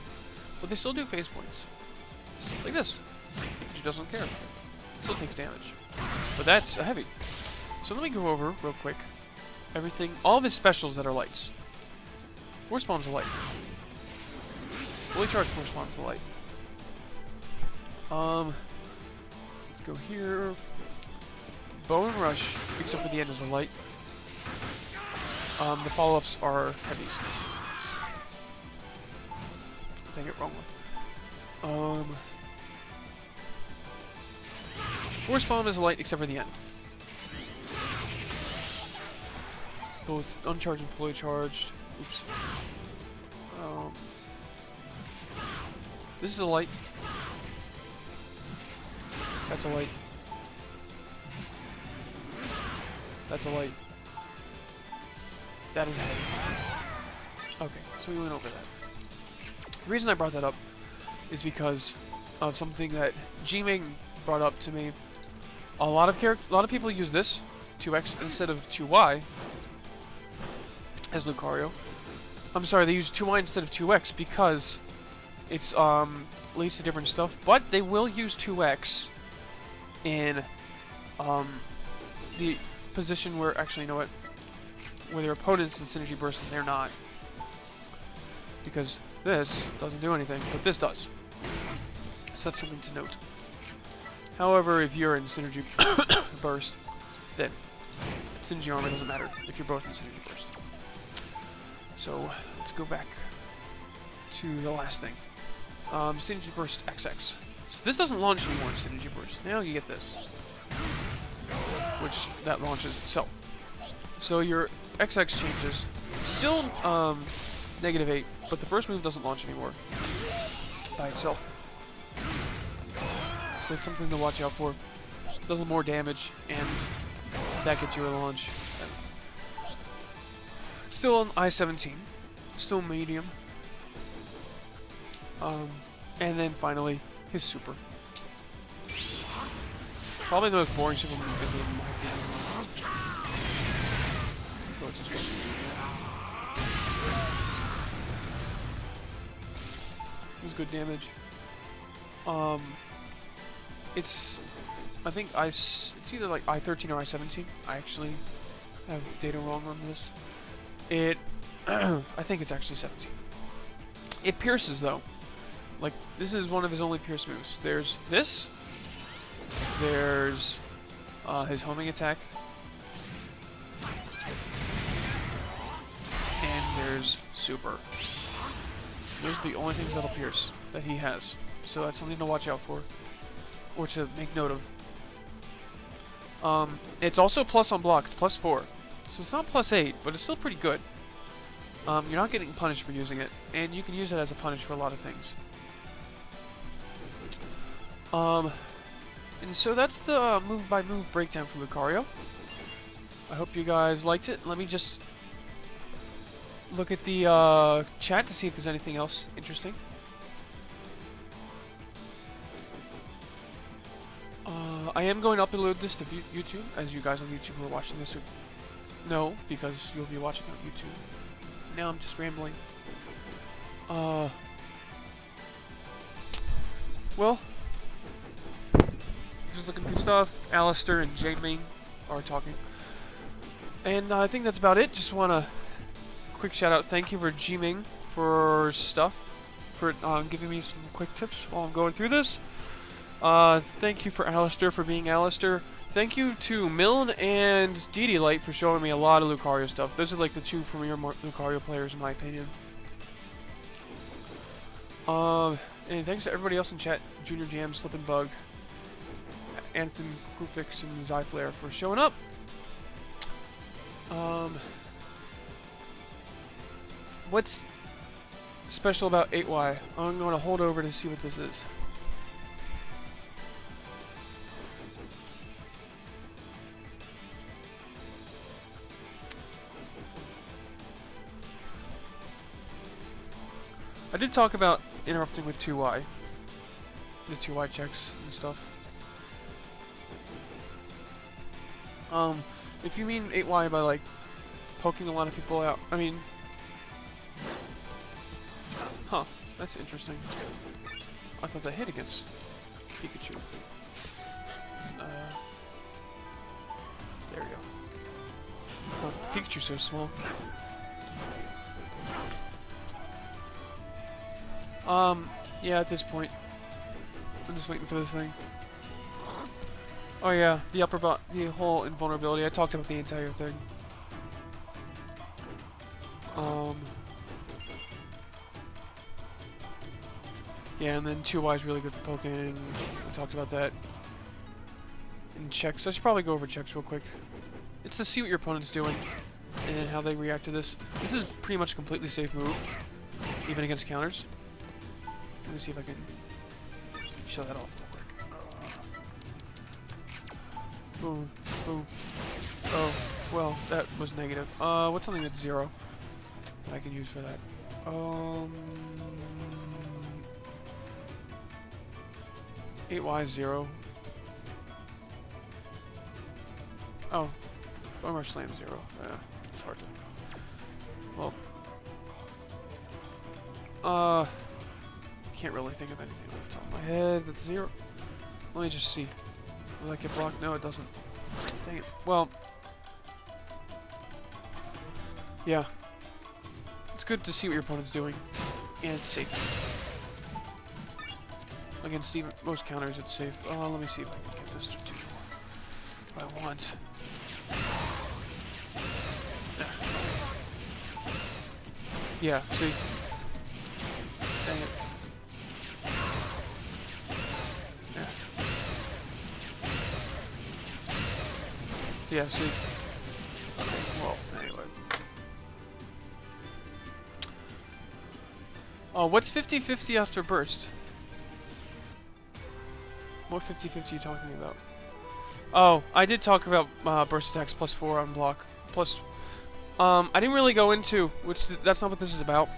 but they still do phase points. Like this. Pikachu doesn't care. Still takes damage. But that's a heavy. So let me go over real quick everything, all of his specials that are lights. Force Bomb's a light. Fully charged Force Bomb's a light. Let's go here. Bow and Rush, except for the end, is a light. The follow-ups are heavies. Dang it, wrong one. Force Bomb is a light except for the end. Both uncharged and fully charged. Oops. This is a light. That's a light. That's a light. That is a heavy. Okay, so we went over that. The reason I brought that up is because of something that G-Ming brought up to me. A lot of people use this 2x instead of 2y as Lucario. I'm sorry, they use 2y instead of 2x because it's leads to different stuff, but they will use 2x in the position where, actually, you know what, where their opponent's in Synergy Burst and they're not. Because this doesn't do anything, but this does. So that's something to note. However, if you're in Synergy Burst, then Synergy Armor doesn't matter if you're both in Synergy Burst. So, let's go back to the last thing. Synergy Burst XX. So this doesn't launch anymore in Synergy Burst. Now you get this. Which, that launches itself. So your XX changes. Still, -8, but the first move doesn't launch anymore. By itself. So it's something to watch out for. It does more damage, and that gets you a launch. It's still on I-17. Still medium. And then finally, his super. Probably the most boring super move in the game, in my opinion. So it's just it was good damage. It's, I think it's either like I-13 or I-17. I actually have data wrong on this. I think it's actually 17. It pierces though. Like, this is one of his only pierce moves. There's this. There's his homing attack. And there's super. Those are the only things that'll pierce that he has. So that's something to watch out for. Or to make note of. It's also plus on block. It's +4. So it's not +8, but it's still pretty good. You're not getting punished for using it. And you can use it as a punish for a lot of things. And so that's the move-by-move breakdown for Lucario. I hope you guys liked it. Let me just look at the chat to see if there's anything else interesting. I am going to upload this to YouTube, as you guys on YouTube who are watching this know, because you'll be watching on YouTube. Now I'm just rambling. Well, just looking through stuff. Alistair and Jane-Ming are talking. And I think that's about it. Just want to quick shout out. Thank you for G-Ming for stuff. for giving me some quick tips while I'm going through this. Thank you for Alistair for being Alistair. Thank you to Milne and DD Light for showing me a lot of Lucario stuff. Those are like the two premier Lucario players in my opinion. And thanks to everybody else in chat, Junior Jam, Slip and Bug, Anthem, Krufix, and Zyflare for showing up. What's special about 8Y? I'm going to hold over to see what this is. I did talk about interrupting with 2Y. The 2Y checks and stuff. If you mean 8Y by, like, poking a lot of people out, I mean... Huh, that's interesting. I thought that hit against Pikachu. There we go. Oh, Pikachu's so small. Yeah, at this point, I'm just waiting for this thing. Oh yeah, the upper bot, the whole invulnerability. I talked about the entire thing. Yeah, and then 2Y is really good for poking. I talked about that. And checks. I should probably go over checks real quick. It's to see what your opponent's doing and then how they react to this. This is pretty much a completely safe move, even against counters. Let me see if I can show that off real quick. Boom, boom. Oh, well, that was negative. What's something that's 0 that I can use for that? 8Y 0. Oh, Bone Rush Slam 0. Yeah, it's hard to. Well, can't really think of anything off the top of my head that's 0. Let me just see. Will that get blocked? No, it doesn't. Dang it. Well, yeah. It's good to see what your opponent's doing, and it's safe. Against even most counters, it's safe. Let me see if I can get this to do what I want. Yeah, see? Dang it. Yeah, see. Okay, well, anyway. Oh, what's 50-50 after burst? What 50-50 are you talking about? Oh, I did talk about burst attacks +4 on block. Plus, I didn't really go into, which that's not what this is about,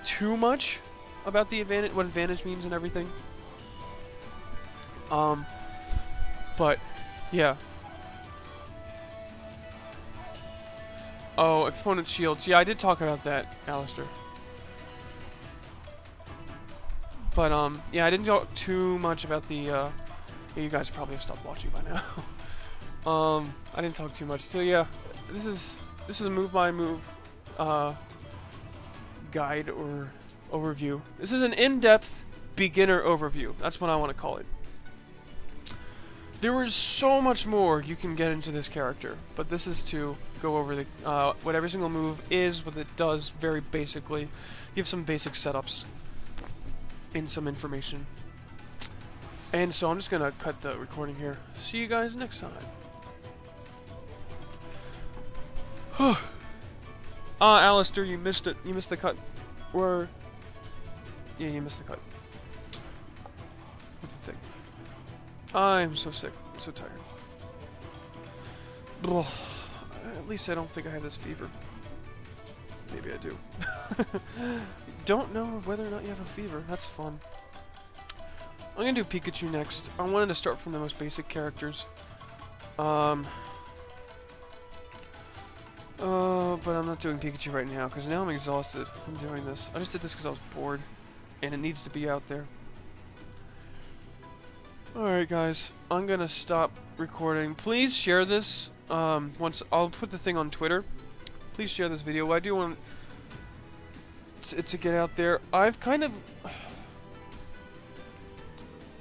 too much about the advantage, what advantage means and everything. But, yeah. Oh, opponent shields. Yeah, I did talk about that, Alistair. But, yeah, I didn't talk too much about the, yeah, you guys probably have stopped watching by now. I didn't talk too much. So, yeah, this is a move-by-move, guide or overview. This is an in-depth beginner overview. That's what I want to call it. There is so much more you can get into this character, but this is to go over the what every single move is, what it does very basically, give some basic setups and some information. And so I'm just gonna cut the recording here. See you guys next time. Alistair, you missed it. You missed the cut. Or yeah, you missed the cut. What's the thing? I'm so sick. I'm so tired. Ugh. At least I don't think I have this fever. Maybe I do. Don't know whether or not you have a fever. That's fun. I'm gonna do Pikachu next. I wanted to start from the most basic characters. But I'm not doing Pikachu right now, because now I'm exhausted from doing this. I just did this because I was bored, and it needs to be out there. Alright guys, I'm gonna stop recording. Please share this, once I'll put the thing on Twitter. Please share this video. I do want to get out there. I've kind of,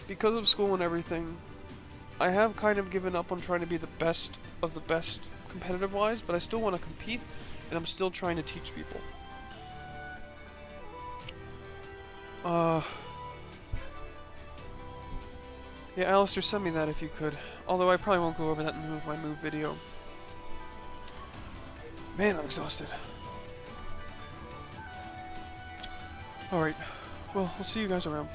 because of school and everything, I have kind of given up on trying to be the best of the best competitive-wise, but I still want to compete, and I'm still trying to teach people. Yeah, Alistair, send me that if you could. Although I probably won't go over that in my move video. Man, I'm exhausted. Alright, well, I'll see you guys around.